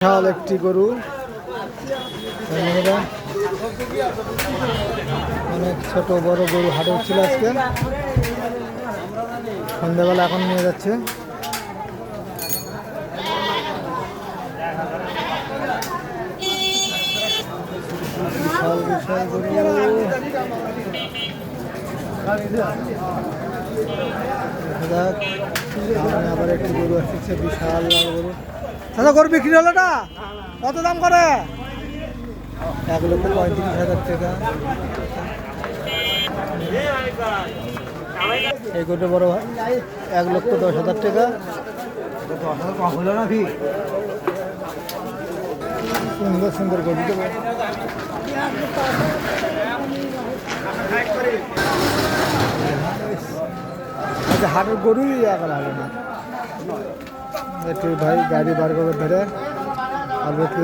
বিশাল একটি গরু, অনেক ছোট বড় গরু হাটে হচ্ছিল আজকে সন্ধ্যাবেলা। এখন নিয়ে যাচ্ছে। বিশাল বিশাল গরু, আবার একটি গরু আসছে, বিশাল গরু। দাদা গরু বিক্রি হলো না, কত দাম করে? 1,35,000 টাকা। এই গরুটা বড় ভাই 1,10,000 টাকা। সুন্দর সুন্দর গরু। আচ্ছা, হাটের গরুই এখন হবে না। একটু ভাই গাড়ি বার করে ধরে আর একটু